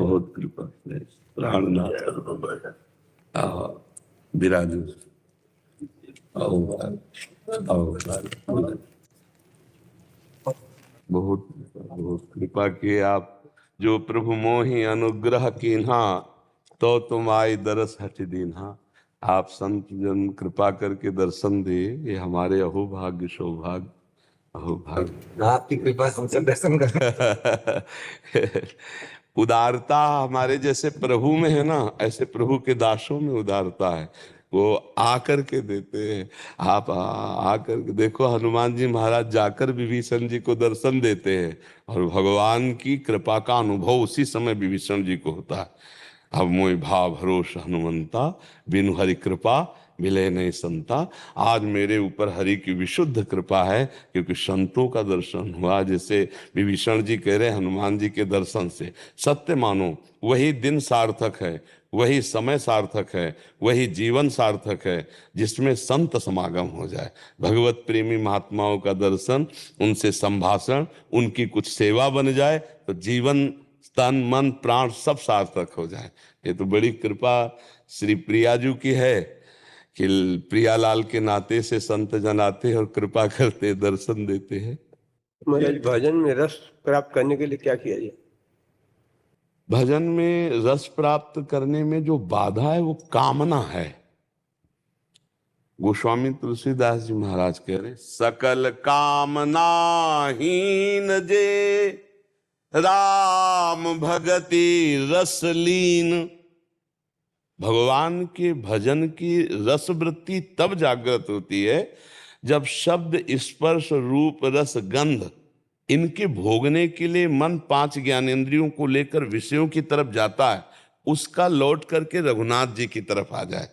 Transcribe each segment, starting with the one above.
बहुत कृपा है। प्राणनाथ विराजो बहुत बहुत कृपा किए आप। जो प्रभु मोहि अनुग्रह कीन्हा, तो तुम आई दरस हट दीन्हा। आप संत जन कृपा करके दर्शन दे, ये हमारे अहोभाग्य सौभाग्य अहोभाग्य। आपकी कृपा हमसे दर्शन कर। उदारता हमारे जैसे प्रभु में है ना, ऐसे प्रभु के दासों में उदारता है। वो आकर के देते हैं। आप आकर के देखो, हनुमान जी महाराज जाकर विभीषण जी को दर्शन देते हैं और भगवान की कृपा का अनुभव उसी समय विभीषण जी को होता है। अब मोहि भाव भरोस हनुमंता, बिनु हरि कृपा मिले नहीं संता। आज मेरे ऊपर हरि की विशुद्ध कृपा है, क्योंकि संतों का दर्शन हुआ। जैसे विभीषण जी कह रहे हनुमान जी के दर्शन से सत्य मानो, वही दिन सार्थक है, वही समय सार्थक है, वही जीवन सार्थक है जिसमें संत समागम हो जाए। भगवत प्रेमी महात्माओं का दर्शन, उनसे संभाषण, उनकी कुछ सेवा बन जाए तो जीवन तन मन प्राण सब सार्थक हो जाए। ये तो बड़ी कृपा श्री प्रियाजू की है कि प्रियालाल के नाते से संत जन आते और कृपा करते, दर्शन देते हैं। भजन में रस प्राप्त करने के लिए क्या किया जाए? भजन में रस प्राप्त करने में जो बाधा है वो कामना है। गोस्वामी तुलसीदास जी महाराज कह रहे, सकल कामना हीन जे राम भगति रस लीन। भगवान के भजन की रस वृत्ति तब जागृत होती है जब शब्द स्पर्श रूप रस गंध इनके भोगने के लिए मन 5 ज्ञानेंद्रियों को लेकर विषयों की तरफ जाता है, उसका लौट करके रघुनाथ जी की तरफ आ जाए।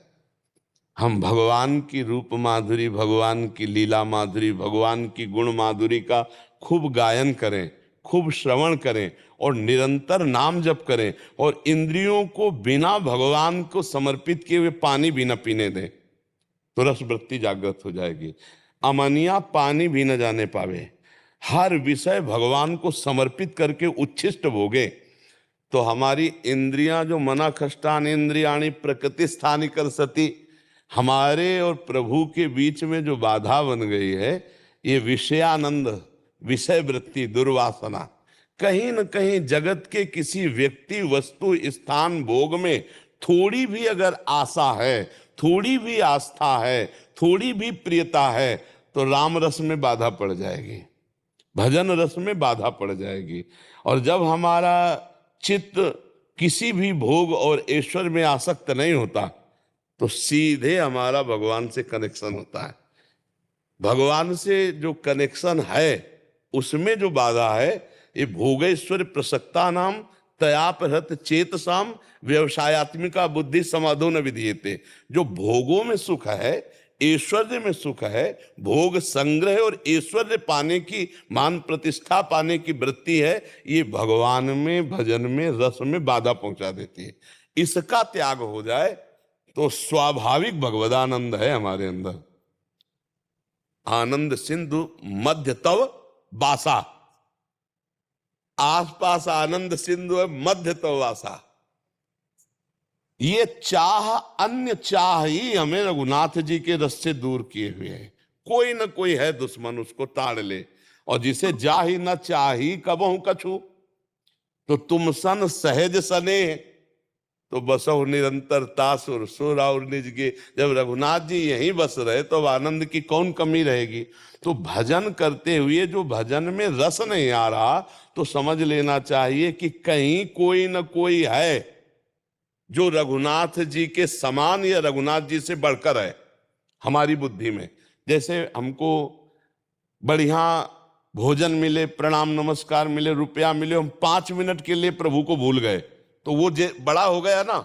हम भगवान की रूप माधुरी, भगवान की लीला माधुरी, भगवान की गुण माधुरी का खूब गायन करें, खूब श्रवण करें और निरंतर नाम जप करें, और इंद्रियों को बिना भगवान को समर्पित किए हुए पानी भी न पीने दें, तो रस वृत्ति जागृत हो जाएगी। अमनिया पानी भी न जाने पावे, हर विषय भगवान को समर्पित करके उच्छिष्ट भोगे, तो हमारी इंद्रियां जो मना खष्टान इंद्रियाणी प्रकृति स्थानी कर सती, हमारे और प्रभु के बीच में जो बाधा बन गई है, ये विषयानंद, विषय वृत्ति, दुर्वासना, कहीं न कहीं जगत के किसी व्यक्ति वस्तु स्थान भोग में थोड़ी भी अगर आशा है, थोड़ी भी आस्था है, थोड़ी भी प्रियता है, तो राम रस में बाधा पड़ जाएगी, भजन रस में बाधा पड़ जाएगी। और जब हमारा चित्त किसी भी भोग और ऐश्वर्य में आसक्त नहीं होता, तो सीधे हमारा भगवान से कनेक्शन होता है। भगवान से जो कनेक्शन है उसमें जो बाधा है, ये भोगेश्वर प्रसक्ता नाम तयापहृत चेतसाम व्यवसायत्मिका बुद्धि समाधो न विधीयते। जो भोगों में सुख है, ऐश्वर्य में सुख है, भोग संग्रह और ऐश्वर्य पाने की, मान प्रतिष्ठा पाने की वृत्ति है, ये भगवान में, भजन में, रस में बाधा पहुंचा देती है। इसका त्याग हो जाए तो स्वाभाविक भगवदानंद है हमारे अंदर। आनंद सिंधु मध्य तव वासा, आसपास आनंद सिंधु है, मध्य तव वासा। ये चाह, अन्य चाह ही हमें रघुनाथ जी के रस से दूर किए हुए है। कोई न कोई है दुश्मन, उसको ताड़ ले, और जिसे जाहि न चाही कबहु कछु, तो तुम सन सहज सने, तो बसो निरंतर तासुर सुर और निज गे। जब रघुनाथ जी यहीं बस रहे तो आनंद की कौन कमी रहेगी। तो भजन करते हुए जो भजन में रस नहीं आ रहा, तो समझ लेना चाहिए कि कहीं कोई न कोई है जो रघुनाथ जी के समान या रघुनाथ जी से बढ़कर है हमारी बुद्धि में। जैसे हमको बढ़िया भोजन मिले, प्रणाम नमस्कार मिले, रुपया मिले, हम 5 मिनट के लिए प्रभु को भूल गए, तो वो बड़ा हो गया ना,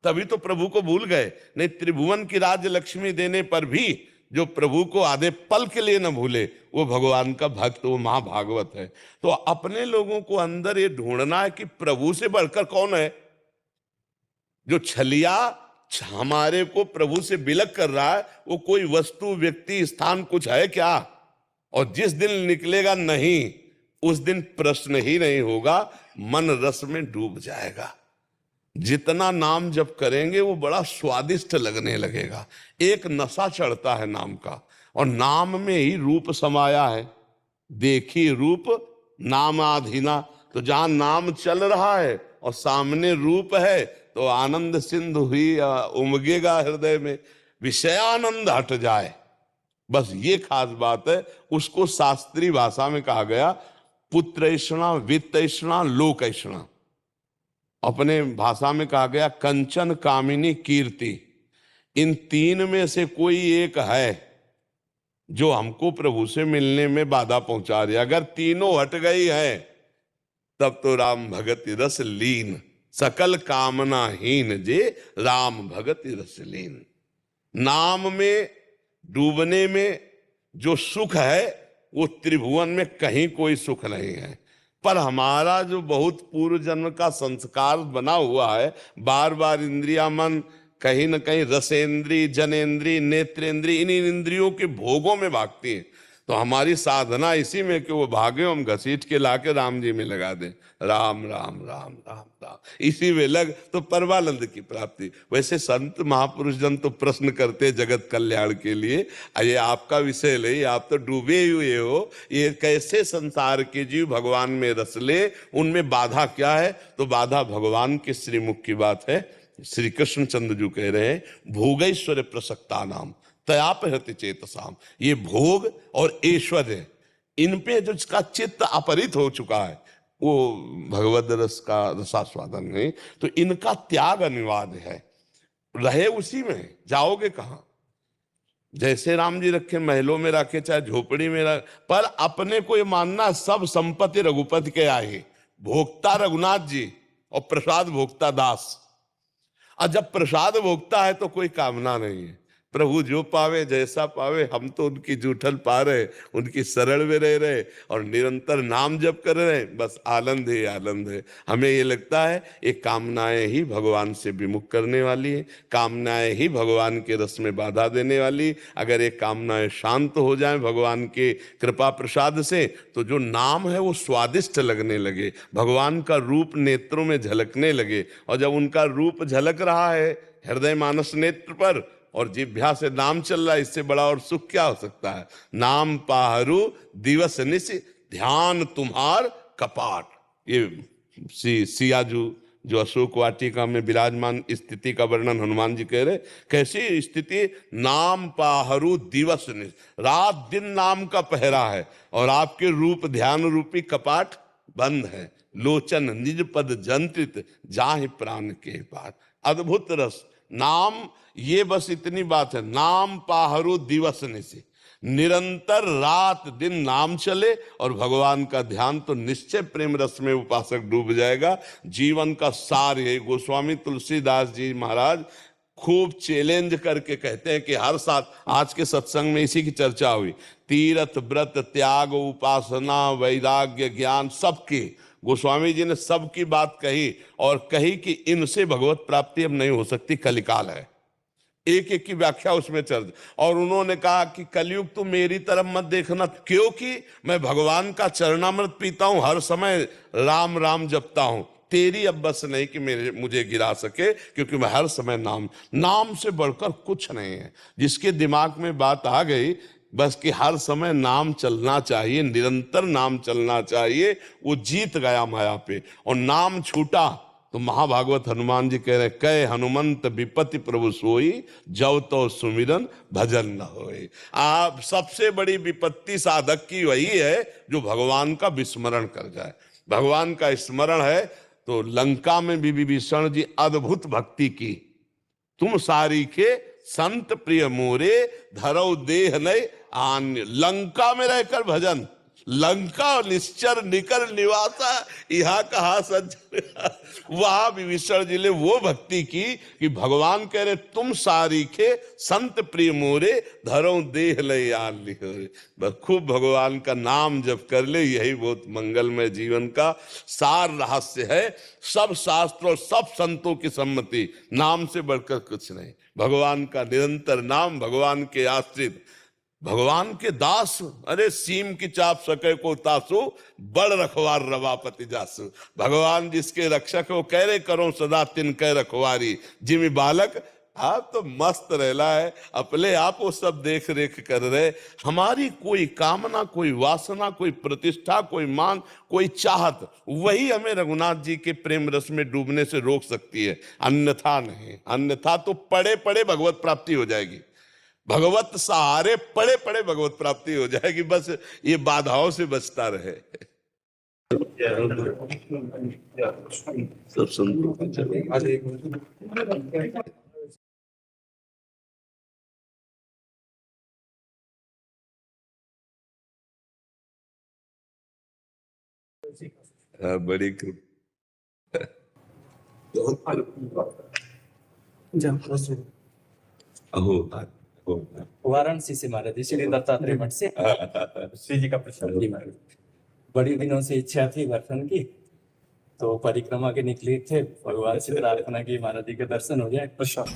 तभी तो प्रभु को भूल गए। नहीं, त्रिभुवन की राज्य लक्ष्मी देने पर भी जो प्रभु को आधे पल के लिए न भूले, वो भगवान का भक्त, वो महाभागवत है। तो अपने लोगों को अंदर ये ढूंढना है कि प्रभु से बढ़कर कौन है। जो छलिया हमारे को प्रभु से बिलक कर रहा है, वो कोई वस्तु, व्यक्ति, स्थान कुछ है क्या? और जिस दिन निकलेगा नहीं, उस दिन प्रश्न ही नहीं होगा, मन रस में डूब जाएगा। जितना नाम जप करेंगे वो बड़ा स्वादिष्ट लगने लगेगा। एक नशा चढ़ता है नाम का, और नाम में ही रूप समाया है। देखी रूप नामाधीना, तो जहां नाम चल रहा है और सामने रूप है तो आनंद सिंधु हुई उमगेगा हृदय में, विषयानंद हट जाए। बस ये खास बात है। उसको शास्त्रीय भाषा में कहा गया पुत्रैषणा, वित्तैषणा, लोकैषणा। अपने भाषा में कहा गया कंचन, कामिनी, कीर्ति। इन तीन में से कोई एक है जो हमको प्रभु से मिलने में बाधा पहुंचा रही है। अगर तीनों हट गई है तब तो राम भगति रस लीन, सकल कामना हीन जे राम भगति रस लीन। नाम में डूबने में जो सुख है वो त्रिभुवन में कहीं कोई सुख नहीं है। पर हमारा जो बहुत पूर्व जन्म का संस्कार बना हुआ है, बार बार इंद्रिया मन कहीं न कहीं रसेंद्री, जनेन्द्री, नेत्रेंद्री, इन इंद्रियों के भोगों में भागती है। तो हमारी साधना इसी में कि वो भागे हम घसीट के लाके राम जी में लगा दें, राम राम राम राम राम, इसी में लग तो परमानंद की प्राप्ति। वैसे संत महापुरुष जन तो प्रश्न करते जगत कल्याण के लिए, ये आपका विषय नहीं, आप तो डूबे हुए हो, ये कैसे संसार के जीव भगवान में रस ले, उनमें बाधा क्या है? तो बाधा भगवान के श्रीमुख की बात है। श्री कृष्ण चंद्र जी कह रहे हैं भोगैश्वर्य प्रसक्ता नाम तयाप हृत चेतसाम। ये भोग और ऐश्वर्य, इन पे जो इसका चित्त अपहरित हो चुका है वो भगवद रस का रसास्वादन नहीं, तो इनका त्याग अनिवार्य है। रहे उसी में, जाओगे कहां? जैसे राम जी रखे महलों में रखे, चाहे झोपड़ी में रखे, पर अपने को ये मानना सब संपत्ति रघुपति के आए, भोक्ता रघुनाथ जी और प्रसाद भोक्ता दास। और जब प्रसाद भोगता है तो कोई कामना नहीं है, प्रभु जो पावे जैसा पावे, हम तो उनकी जूठल पा रहे, उनकी शरण में रह रहे और निरंतर नाम जप कर रहे, बस आनंद ही आनंद है। हमें ये लगता है ये कामनाएं ही भगवान से विमुख करने वाली है, कामनाएं ही भगवान के रस में बाधा देने वाली। अगर ये कामनाएं शांत हो जाएं भगवान के कृपा प्रसाद से, तो जो नाम है वो स्वादिष्ट लगने लगे, भगवान का रूप नेत्रों में झलकने लगे। और जब उनका रूप झलक रहा है हृदय मानस नेत्र पर और जिह्वा से नाम चल रहा है, इससे बड़ा और सुख क्या हो सकता है? नाम पाहरू दिवस निश ध्यान तुम्हार कपाट। ये सियाजू जो अशोक वाटिका में विराजमान स्थिति का वर्णन हनुमान जी कह रहे, कैसी स्थिति? नाम पाहरू दिवस निश, रात दिन नाम का पहरा है और आपके रूप ध्यान रूपी कपाट बंद है। लोचन निज पद जंत्रित जाहि प्राण के पार। अद्भुत रस नाम, ये बस इतनी बात है। नाम पाहरू दिवस निशि, निरंतर रात दिन नाम चले और भगवान का ध्यान, तो निश्चय प्रेम रस में उपासक डूब जाएगा। जीवन का सार है। गोस्वामी तुलसीदास जी महाराज खूब चैलेंज करके कहते हैं कि हर साथ, आज के सत्संग में इसी की चर्चा हुई, तीर्थ व्रत त्याग उपासना वैराग्य ज्ञान सबकी गोस्वामी जी ने सबकी बात कही और कही कि इनसे भगवत प्राप्ति अब नहीं हो सकती, कलिकाल है। एक एक की व्याख्या उसमें चल, और उन्होंने कहा कि कलयुग तो मेरी तरफ मत देखना, क्योंकि मैं भगवान का चरणामृत पीता हूं, हर समय राम राम जपता हूं। तेरी अब बस नहीं कि मुझे गिरा सके, क्योंकि मैं हर समय नाम से बढ़कर कुछ नहीं है। जिसके दिमाग में बात आ गई बस कि हर समय नाम चलना चाहिए, निरंतर नाम चलना चाहिए, वो जीत गया माया पे। और नाम छूटा तो महाभागवत हनुमान जी कह रहे, कै हनुमंत विपत्ति प्रभु सोई, जब तो सुमिरन भजन न होए। आप सबसे बड़ी विपत्ति साधक की वही है जो भगवान का विस्मरण कर जाए। भगवान का स्मरण है तो लंका में भी विभीषण जी अद्भुत भक्ति की। तुम सारी के संत प्रिय मोरे, धरौ देह नय आन्य। लंका में रहकर भजन, लंका निश्चर निकर निवासा, यहाँ कहा सज्जन, वहां विभीषण जी ने वो भक्ति की कि भगवान कह रहे तुम सारी के संत प्रिय मोरे, धरौ देह लय आन्य। बस खूब भगवान का नाम जप कर ले, यही बहुत मंगलमय जीवन का सार रहस्य है। सब शास्त्रों सब संतों की सम्मति, नाम से बढ़कर कुछ नहीं। भगवान का निरंतर नाम, भगवान के आश्रित भगवान के दास, अरे सीम की चाप सके को तासु, बड़ रखवार रवापति जासु। भगवान जिसके रक्षक हो कह रहे करो सदा तिन कह रखवारी, जिमी बालक आप तो मस्त रहला है, अपने आप वो सब देख रेख कर रहे। हमारी कोई कामना, कोई वासना, कोई प्रतिष्ठा, कोई मान, कोई चाहत, वही हमें रघुनाथ जी के प्रेम रस में डूबने से रोक सकती है, अन्यथा नहीं। अन्यथा तो पड़े पड़े भगवत प्राप्ति हो जाएगी, भगवत सहारे पड़े पड़े भगवत प्राप्ति हो जाएगी, बस ये बाधाओं से बचता रहे। सब सुन बड़ी कृपा। वाराणसी से महाराज, इसीलिए दत्तात्रेय मठ से श्री जी का प्रसाद। जी महाराज, बड़ी दिनों से इच्छा थी दर्शन की, तो परिक्रमा के निकले थे, भगवान से प्रार्थना की महाराज जी के दर्शन हो जाए। प्रसाद